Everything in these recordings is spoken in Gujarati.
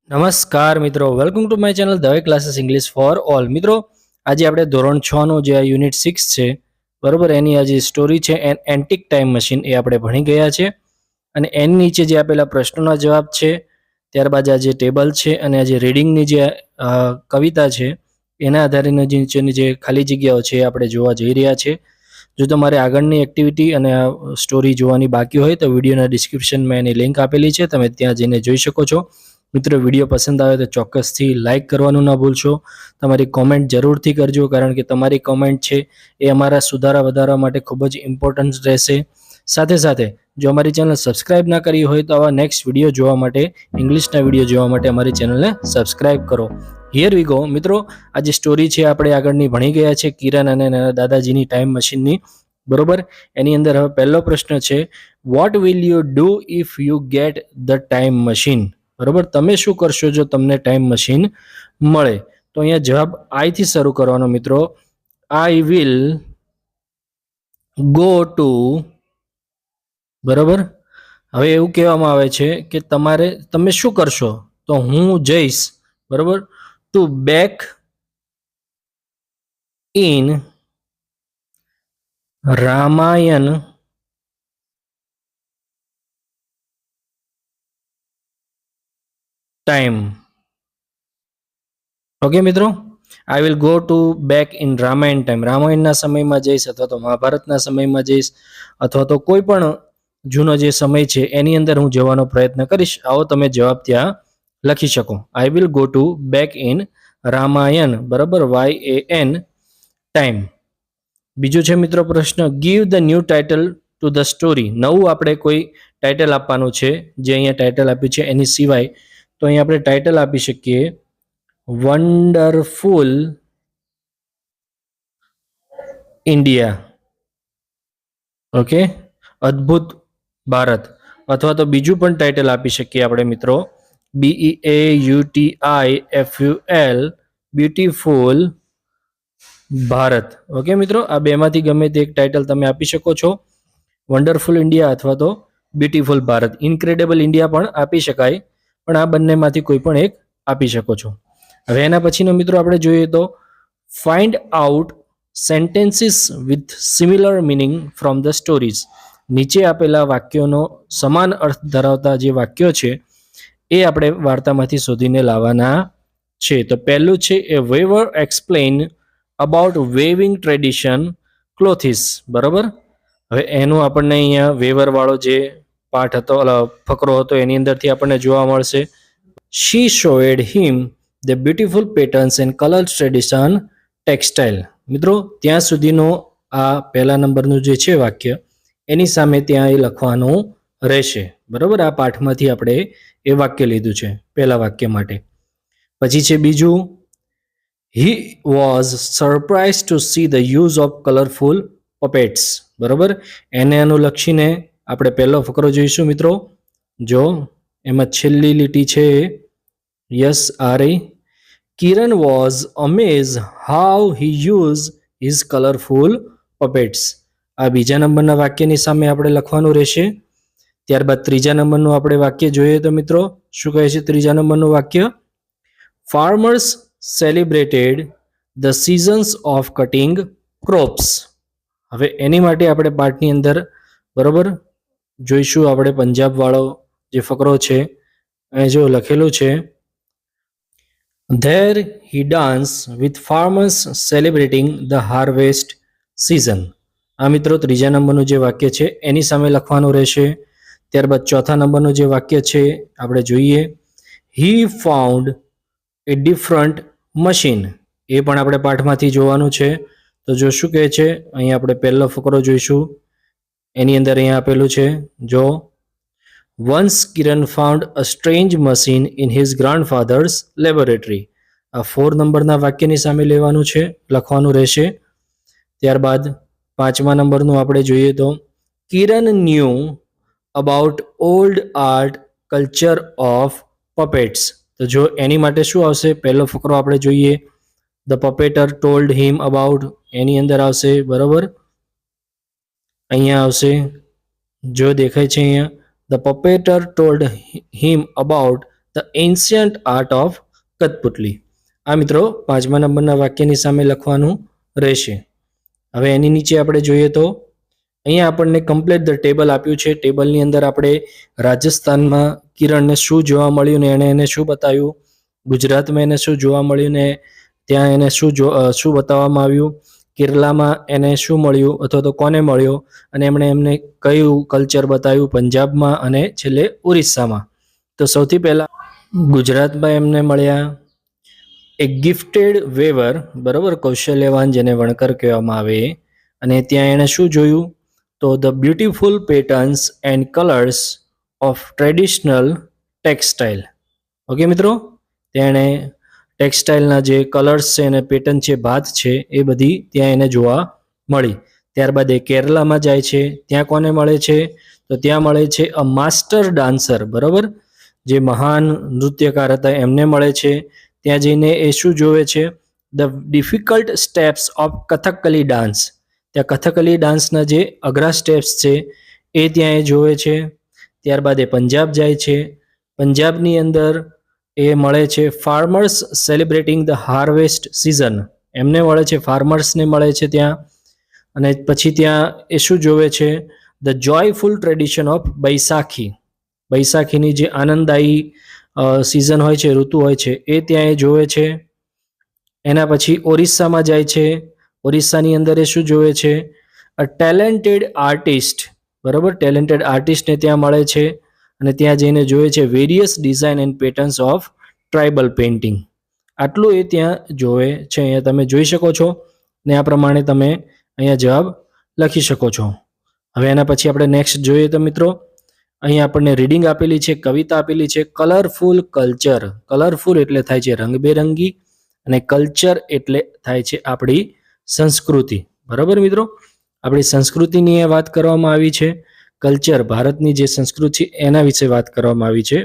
નમસ્કાર મિત્રો, welcome to my channel the way classes English for all. મિત્રો, આજે આપણે ધોરણ 6 નો જે યુનિટ 6 છે, બરોબર, એની આજે સ્ટોરી છે એન એન્ટિક ટાઈમ મશીન, એ આપણે ભણી ગયા છે. અને એની નીચે જે આપેલા પ્રશ્નોના જવાબ છે, ત્યારબાદ આ જે ટેબલ છે અને આ જે રીડિંગની જે કવિતા છે એના આધારે નીચેની જે ખાલી જગ્યાઓ છે એ આપણે જોવા જઈ રહ્યા છે. જો તમારે આગળની એક્ટિવિટી અને સ્ટોરી જોવાની બાકી હોય તો વિડીયોના ડિસ્ક્રિપ્શનમાં એની લિંક આપેલી છે, તમે ત્યાં જઈને જોઈ શકો છો. મિત્રો, વિડીયો પસંદ આવે તો ચોક્કસથી લાઇક કરવાનું ના ભૂલશો. તમારી કોમેન્ટ જરૂરથી કરજો, કારણ કે તમારી કોમેન્ટ છે એ અમારા સુધારા વધારવા માટે ખૂબ જ ઇમ્પોર્ટન્ટ રહેશે. સાથે સાથે જો અમારી ચેનલ સબસ્ક્રાઇબ ના કરી હોય તો આવા નેક્સ્ટ વિડીયો જોવા માટે, ઇંગ્લિશના વિડીયો જોવા માટે અમારી ચેનલને સબસ્ક્રાઇબ કરો. Here we go. મિત્રો, આ જે સ્ટોરી છે આપણે આગળની ભણી ગયા છે કિરણ અને એના દાદાજીની ટાઈમ મશીનની, બરોબર. એની અંદર હવે પહેલો પ્રશ્ન છે, what will you do if you get the time machine? બરોબર, તમે શું કરશો જો તમને ટાઈમ મશીન મળે? તો અહીંયા જવાબ આઈ થી શરૂ કરવાનો મિત્રો. આઈ વિલ ગો ટુ, બરોબર. હવે એવું કહેવામાં આવે છે કે તમે શું કરશો? તો હું જઈશ, બરોબર, to back in Ramayana time. Okay મિત્રો, I will go to back in Ramayana time. રામાયણના સમયમાં જઈશ, અથવા તો મહાભારતના સમયમાં જઈશ, અથવા તો કોઈ પણ જૂનો જે સમય છે એની અંદર હું જવાનો પ્રયત્ન કરીશ. આવો તમે જવાબ ત્યાં લખી શકો. I will go to back in Ramayan, બરાબર, YAN ટાઈમ. બીજું છે મિત્રો પ્રશ્ન, give the new title to the story. નવું આપણે કોઈ ટાઇટલ આપવાનું છે, જે અહીંયા ટાઇટલ આપ્યું છે એની સિવાય. તો અહીંયા આપણે ટાઇટલ આપી શકીએ વન્ડરફુલ ઇન્ડિયા. ઓકે, અદ્ભુત ભારત. અથવા તો બીજું પણ ટાઇટલ આપી શકીએ આપણે મિત્રો, BEAUTIFUL, બ્યુટીફુલ ભારત. ઓકે મિત્રો, આ બેમાંથી ગમે તે એક ટાઇટલ તમે આપી શકો છો, વન્ડરફુલ ઇન્ડિયા અથવા તો બ્યુટીફુલ ભારત. ઇન્ક્રેડિબલ ઇન્ડિયા પણ આપી શકાય, પણ આ બંનેમાંથી કોઈ પણ એક આપી શકો છો. હવે એના પછીનો મિત્રો આપણે જોઈએ તો find out sentences with similar meaning from the stories. નીચે આપેલા વાક્યોનો સમાન અર્થ ધરાવતા જે વાક્યો છે એ આપણે વાર્તામાંથી શોધીને લાવવાના છે. તો પહેલું છે, a weaver explain about weaving tradition clothes. બરોબર, હવે એનું આપણને અહીંયા વેવર વાળો જે પાઠ હતો, ફકરો હતો, એની અંદરથી આપણને જોવા મળશે. She showed him the beautiful patterns and colours tradition textile. મિત્રો, ત્યાં સુધીનો આ પહેલા નંબરનું જે છે વાક્ય, એની સામે ત્યાં એ લખવાનું રહેશે. બરોબર, આ પાઠમાંથી આપણે એ વાક્ય લીધું છે પહેલા વાક્ય માટે. પછી છે બીજું, he was surprise to see the use of colourful puppets. બરોબર, એને અનુલક્ષીને આપણે પહેલો ફકરો જોઈશું મિત્રો. જો એમાં છેલ્લી લીટી છે, યસ આ રહી, Kiran was amaze how he use his colourful puppets. આ બીજા નંબરના વાક્યની સામે આપણે લખવાનું રહેશે. ત્યારબાદ ત્રીજા નંબરનું આપણે વાક્ય જોઈએ તો મિત્રો શું કહે છે ત્રીજા નંબરનું વાક્ય, farmers celebrated the seasons of cutting crops. હવે એની માટે આપણે પાઠની અંદર, બરોબર, જોઈશું આપણે પંજાબ વાળો જે ફકરો છે, અહીં જો લખેલું છે, There he danced with farmers celebrating the harvest season. આ મિત્રો ત્રીજા નંબરનું જે વાક્ય છે એની સામે લખવાનું રહેશે. ત્યારબાદ ચોથા નંબરનું જે વાક્ય છે આપણે જોઈએ, he found a different machine. એ પણ આપણે પાઠમાંથી જોવાનું છે. તો જો શું કહે છે, અહીંયા આપણે પહેલો ફકરો જોઈશું, એની અંદર અહીંયા આપેલું છે, જો Once Kiran found a strange machine in his grandfather's laboratory. આ 4 નંબરના વાક્યની સામે લેવાનું છે, લખવાનું રહેશે. ત્યારબાદ પાંચમા નંબરનું આપણે જોઈએ તો, Kiran knew about old art culture of puppets. તો જો એની માટે શું આવશે, પહેલો ફકરો આપણે જોઈએ, ધ પપેટર ટોલ્ડ હિમ અબાઉટ, એની અંદર આવશે, બરોબર, અહીંયા આવશે, જો દેખાય છે અહીંયા, The puppeteer told him about the ancient art of kathputli. આ મિત્રો 5મા નંબરના વાક્યની સામે લખવાનું રહેશે. હવે એની નીચે આપણે જોઈએ તો અહીંયા આપણને કમ્પ્લીટ ધ ટેબલ આપ્યું છે. ટેબલની અંદર આપણે રાજસ્થાનમાં કિરણને શું જોવા મળ્યું ને એને શું બતાવ્યું, ગુજરાતમાં એને શું જોવા મળ્યું ને ત્યાં એને શું બતાવવામાં આવ્યું, કેરલામાં એને શું મળ્યું અથવા તો કોને મળ્યો અને એમણે એમને કયું કલ્ચર બતાવ્યું પંજાબમાં અને છેલ્લે ઓરિસ્સામાં. તો સૌથી પહેલાં ગુજરાતમાં એમને મળ્યા એક ગિફ્ટેડ વેવર, બરાબર, કૌશલ્યવાન જેને વણકર કહેવામાં આવે, અને ત્યાં એણે શું જોયું તો the beautiful patterns and colours of traditional textile. Okay મિત્રો, ત્યાં એણે ટેક્સટાઇલના જે કલર્સ છે અને પેટર્ન છે, ભાત છે, એ બધી ત્યાં એને જોવા મળી. ત્યારબાદ એ કેરલામાં જાય છે. ત્યાં કોને મળે છે તો ત્યાં મળે છે અ માસ્ટર ડાન્સર, બરાબર, જે મહાન નૃત્યકાર હતા એમને મળે છે. ત્યાં જઈને એ શું જોવે છે, the difficult steps of Kathakali dance. ત્યાં કથકલી ડાન્સના જે અઘરા સ્ટેપ્સ છે એ ત્યાં એ જોવે છે. ત્યારબાદ એ પંજાબ જાય છે. પંજાબની અંદર એ મળે છે farmers celebrating the harvest season. એમને મળે છે, ફાર્મર્સને મળે છે ત્યાં. અને પછી ત્યાં એ શું જોવે છે, the joyful tradition of Baisakhi. બૈસાખીની જે આનંદદાયી સિઝન હોય છે, ઋતુ હોય છે, એ ત્યાં એ જોવે છે. એના પછી ઓરિસ્સામાં જાય છે. ઓરિસ્સાની અંદર એ શું જોવે છે, અ ટેલેન્ટેડ આર્ટિસ્ટ, બરાબર, ટેલેન્ટેડ આર્ટિસ્ટને ત્યાં મળે છે. અને ત્યાં જઈને જોવે છે various design and patterns of tribal painting. આટલું એ ત્યાં જોવે છે. અહીંયા તમે જોઈ શકો છો ને આ પ્રમાણે તમે અહીંયા જવાબ લખી શકો છો. હવે એના પછી આપણે નેક્સ્ટ જોઈએ તો મિત્રો અહીંયા આપણને રીડિંગ આપેલી છે, કવિતા આપેલી છે. Colourful culture. કલરફુલ એટલે થાય છે રંગબેરંગી અને કલ્ચર એટલે થાય છે આપણી સંસ્કૃતિ. બરાબર મિત્રો, આપણી સંસ્કૃતિની એ વાત કરવામાં આવી છે. કલ્ચર, ભારતની જે સંસ્કૃતિ એના વિશે વાત કરવામાં આવી છે.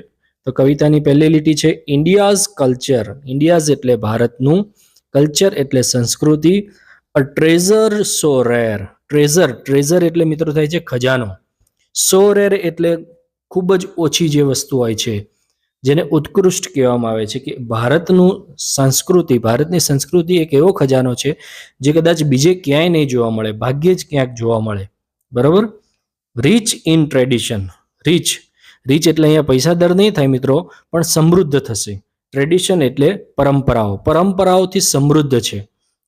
તો કવિતાની પહેલી લીટી છે ઇન્ડિયાઝ કલ્ચર. ઇન્ડિયાઝ એટલે ભારતનું, કલ્ચર એટલે સંસ્કૃતિ. અ ટ્રેઝર સો રેર. ટ્રેઝર એટલે મિત્રો થાય છે ખજાનો. સો રેર એટલે ખૂબ જ ઓછી જે વસ્તુ હોય છે, જેને ઉત્કૃષ્ટ કહેવામાં આવે છે. કે ભારતની સંસ્કૃતિ એક એવો ખજાનો છે જે કદાચ બીજે ક્યાંય નહીં જોવા મળે, ભાગ્યે જ ક્યાંક જોવા મળે. બરાબર. Rich in tradition. રીચ એટલે અહીંયા પૈસાદાર નહીં થાય મિત્રો, પણ સમૃદ્ધ થશે. ટ્રેડિશન એટલે પરંપરાઓથી સમૃદ્ધ છે.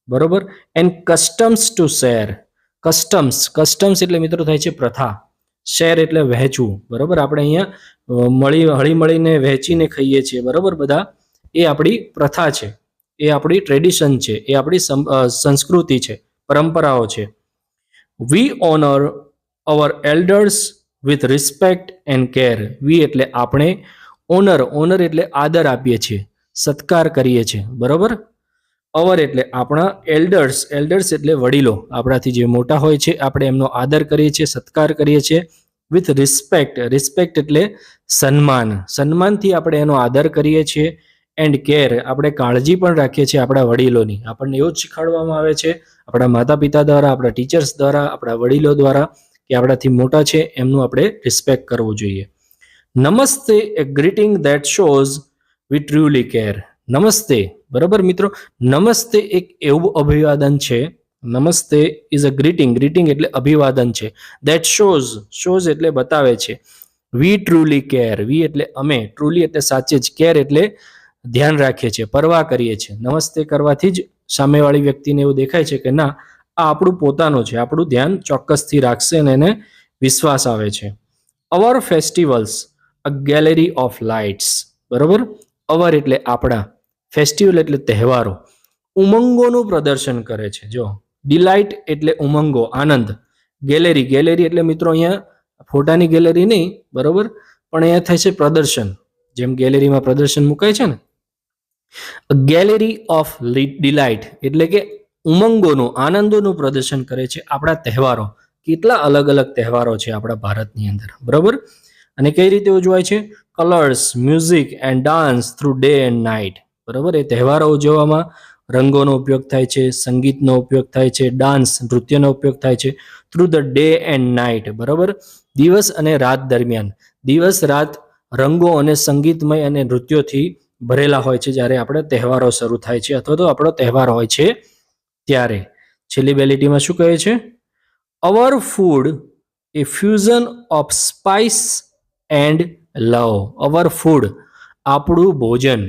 બરોબર. And customs two share. Customs એટલે મિત્રો થાય છે પ્રથા. શેર એટલે વહેંચવું. બરોબર, આપણે અહીંયા હળી મળીને વહેંચીને ખાઈએ છીએ, બરોબર, બધા. એ આપણી પ્રથા છે, એ આપણી ટ્રેડિશન છે, એ આપણી સંસ્કૃતિ છે, પરંપરાઓ છે. We honour our elders with respect and care. We એટલે આપણે, ઓનર એટલે આદર આપીએ છીએ, સત્કાર કરીએ છીએ. બરોબર. અવર એટલે આપણા, એલ્ડર્સ એટલે વડીલો, આપણાથી જે મોટા હોય છે આપણે એમનો આદર કરીએ છીએ, સત્કાર કરીએ છીએ. વિથ રિસ્પેક્ટ એટલે સન્માનથી આપણે એનો આદર કરીએ છીએ. એન્ડ કેર આપણે કાળજી પણ રાખીએ છીએ આપણા વડીલોની. આપણને એવું જ શીખવાડવામાં આવે છે આપણા માતા પિતા દ્વારા, આપણા ટીચર્સ દ્વારા, આપણા વડીલો દ્વારા કે આપણાથી મોટા છે એમનું આપણે રિસ્પેક્ટ કરવું જોઈએ. Namaste, a greeting that shows we truly care. નમસ્તે, બરાબર મિત્રો, નમસ્તે એક એવું અભિવાદન છે. નમસ્તે ઇઝ અ ગ્રીટિંગ એટલે અભિવાદન છે. ધેટ શોઝ એટલે બતાવે છે. વી ટ્રુલી કેર. વી એટલે અમે, ટ્રુલી એટલે સાચે જ, કેર એટલે ધ્યાન રાખીએ છીએ, પરવા કરીએ છીએ. નમસ્તે કરવાથી જ સામેવાળી વ્યક્તિને એવું દેખાય છે કે ના, આ આપણું પોતાનું છે, આપણું ધ્યાન ચોક્કસથી રાખશે અને એને વિશ્વાસ આવે છે. Our festivals, a gallery of lights. બરોબર. અવર એટલે આપણા, ફેસ્ટિવલ એટલે તહેવારો, ઉમંગોનું પ્રદર્શન કરે છે. જો ડિલાઇટ એટલે ઉમંગો, આનંદ. ગેલેરી એટલે મિત્રો અહીંયા ફોટાની ગેલેરી નહીં, બરોબર, પણ અહીંયા થાય છે પ્રદર્શન. જેમ ગેલેરીમાં પ્રદર્શન મુકાય છે ને, ગેલેરી ઓફ ડિલાઇટ એટલે કે ઉમંગોનું, આનંદોનું પ્રદર્શન કરે છે આપણા તહેવારો. કેટલા અલગ અલગ તહેવારો છે આપણા ભારતની અંદર. બરોબર. અને કઈ રીતે ઉજવાય છે? Colours, music and dance through day and night. બરોબર. એ તહેવારો ઉજવવામાં રંગોનો ઉપયોગ થાય છે, સંગીતનો ઉપયોગ થાય છે, ડાન્સ, નૃત્યનો ઉપયોગ થાય છે. Through the day and night. બરોબર. દિવસ અને રાત દરમિયાન. દિવસ રાત રંગો અને સંગીતમય અને નૃત્યોથી ભરેલા હોય છે જ્યારે આપણે તહેવારો શરૂ થાય છે અથવા તો આપણો તહેવાર હોય છે ત્યારે. છેલ્લી બે લીટીમાં શું કહે છે? Our food A fusion of spice and love. Our food, આપણું ભોજન.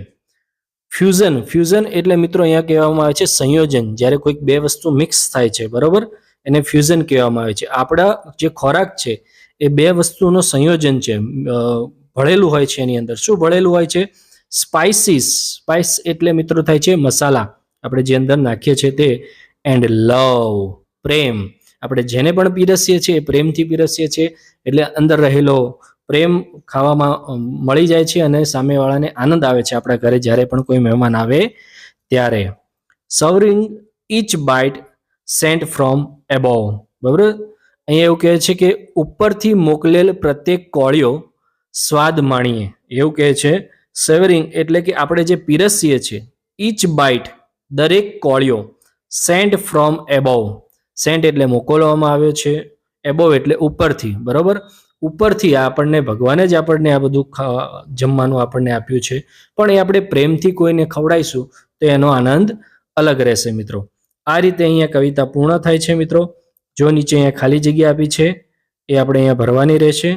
ફ્યુઝન એટલે મિત્રો અહીંયા કહેવામાં આવે છે સંયોજન. જ્યારે કોઈક બે વસ્તુ મિક્સ થાય છે, બરોબર, એને ફ્યુઝન કહેવામાં આવે છે. આપણા જે ખોરાક છે એ બે વસ્તુનું સંયોજન છે, ભળેલું હોય છે. એની અંદર શું ભળેલું હોય છે? સ્પાઇસીસ. સ્પાઇસ એટલે મિત્રો થાય છે મસાલા, આપણે જે અંદર નાખીએ છીએ તે. એન્ડ લવ, પ્રેમ. આપણે જેને પણ પીરસીએ છીએ એ પ્રેમથી પીરસીએ છીએ, એટલે અંદર રહેલો પ્રેમ ખાવામાં મળી જાય છે અને સામેવાળાને આનંદ આવે છે આપણા ઘરે જ્યારે પણ કોઈ મહેમાન આવે ત્યારે. Serving each bite sent from above. બરાબર, અહીંયા એવું કહે છે કે ઉપરથી મોકલેલ પ્રત્યેક કોળિયો સ્વાદ માણીએ, એવું કહે છે. સેવરિંગ એટલે કે આપણે જે પીરસીએ છીએ, ઈચ બાઇટ દરેક કોળિયો, સેન્ટ ફ્રોમ એબોવ. સેન્ટ એટલે મોકલવામાં આવ્યો છે, એબોવ એટલે ઉપરથી. બરોબર, ઉપરથી આપણને ભગવાને જ આપણને આ બધું જમવાનું આપણને આપ્યું છે, પણ એ આપણે પ્રેમથી કોઈને ખવડાવીશું તો એનો આનંદ અલગ રહેશે મિત્રો. આ રીતે અહીંયા કવિતા પૂર્ણ થાય છે મિત્રો. જો નીચે અહીંયા ખાલી જગ્યા આપી છે એ આપણે અહીંયા ભરવાની રહેશે.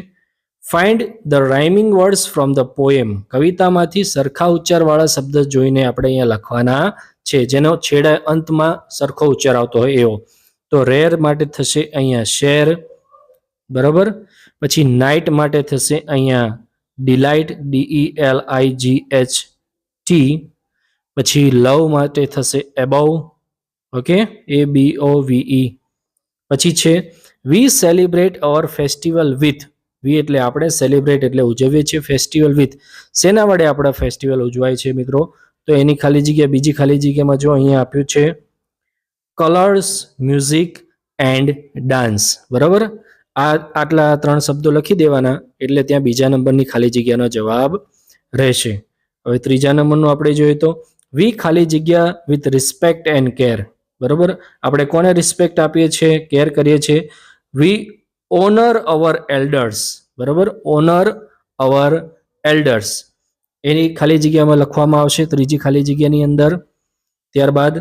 Find the rhyming words from the poem. કવિતામાંથી સરખા ઉચ્ચારવાળા શબ્દ જોઈને આપણે અહીંયા લખવાના છે, જેનો છેડે અંતમાં સરખો ઉચ્ચાર આવતો હોય એવો. તો રેર માટે થશે અહીંયા શેર, બરાબર. પછી નાઇટ માટે થશે અહીંયા ડિલાઇટ, DELIGHT. પછી લવ માટે થશે એબોવ, ઓકે, ABOVE. પછી છે we celebrate our festival with. We એટલે આપણે, સેલિબ્રેટ એટલે ઉજવીએ છીએ, ફેસ્ટિવલ વિથ. શેના વડે આપણા ફેસ્ટિવલ ઉજવાય છે મિત્રો? તો એની ખાલી જગ્યા, બીજી ખાલી જગ્યામાં જો અહીંયા આપ્યું છે કલર્સ, મ્યુઝિક એન્ડ ડાન્સ. બરાબર, આટલા ત્રણ શબ્દો લખી દેવાના એટલે ત્યાં બીજા નંબરની ખાલી જગ્યાનો જવાબ રહેશે. હવે ત્રીજા નંબરનું આપણે જોઈએ તો વી ખાલી જગ્યા વિથ રિસ્પેક્ટ એન્ડ કેર. બરોબર, આપણે કોને રિસ્પેક્ટ આપીએ છીએ, કેર કરીએ છીએ? વી ઓનર અવર એલ્ડર્સ. બરોબર, ઓનર અવર એલ્ડર્સ. એની ખાલી જગ્યામાં લખવામાં આવશે ત્રીજી ખાલી જગ્યાની અંદર. ત્યારબાદ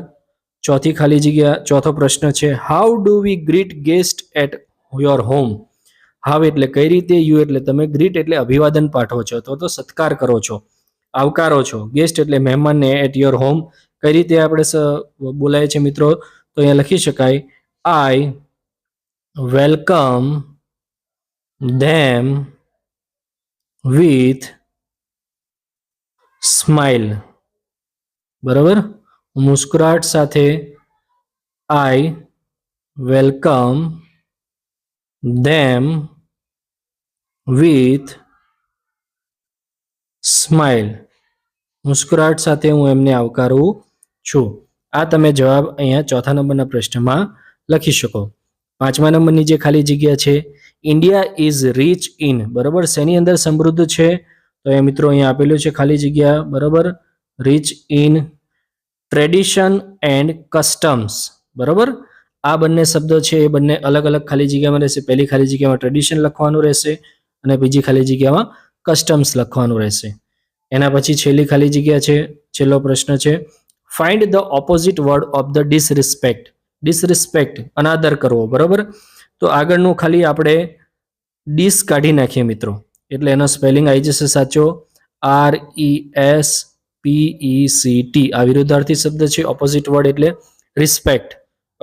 ચોથી ખાલી જગ્યા, ચોથો પ્રશ્ન છે how do we greet guest at your home. How એટલે કઈ રીતે, યુ એટલે તમે, ગ્રીટ એટલે અભિવાદન પાઠવો છો તો સત્કાર કરો છો, આવકારો છો. ગેસ્ટ એટલે મહેમાનને, એટ યોર હોમ કઈ રીતે આપણે બોલાય છે મિત્રો? તો અહીંયા લખી શકાય I welcome them with smile. બરાબર, મુસ્કુરાટ સાથે I welcome them with smile. મુસ્કુરાટ સાથે હું એમને આવકારું છું. આ તમે જવાબ અહીંયા ચોથા નંબરના પ્રશ્નમાં લખી શકો. પાંચમા નંબરની જે ખાલી જગ્યા છે ઇન્ડિયા ઇઝ રીચ ઇન. બરાબર, શેની અંદર સમૃદ્ધ છે? તો એ મિત્રો અહીંયા આપેલું છે ખાલી જગ્યા. બરાબર, rich in tradition and customs. બરાબર, આ બંને શબ્દો છે એ બંને અલગ અલગ ખાલી જગ્યામાં રહેશે. પહેલી ખાલી જગ્યામાં ટ્રેડિશન લખવાનું રહેશે અને બીજી ખાલી જગ્યામાં કસ્ટમ્સ લખવાનું રહેશે. એના પછી છેલ્લી ખાલી જગ્યા છે, છેલ્લો પ્રશ્ન છે find the opposite word of the disrespect. Disrespect અનાદર કરવો. બરાબર, તો આગળનું ખાલી આપણે ડીસ કાઢી નાખીએ મિત્રો, એટલે એનો સ્પેલિંગ આવી જશે સાચો, RESPECT. આ વિરુદ્ધાર્થી શબ્દ છે, ઓપોઝિટ વર્ડ એટલે રિસ્પેક્ટ.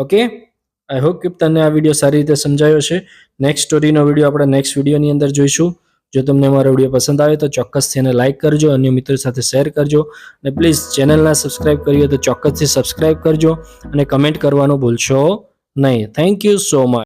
ઓકે, આઈ હોપ કે તમને આ વિડીયો સારી રીતે સમજાયો છે. નેક્સ્ટ સ્ટોરીનો વિડીયો આપણે નેક્સ્ટ વિડીયોની અંદર જોઈશું. જો તમને મારો વિડીયો પસંદ આવે તો ચોક્કસથી એને લાઇક કરજો, અન્ય મિત્રો સાથે શેર કરજો અને પ્લીઝ ચેનલના સબસ્ક્રાઇબ કરી હોય તો ચોક્કસથી સબસ્ક્રાઇબ કરજો અને કમેન્ટ કરવાનું ભૂલશો નહીં. Thank you so much.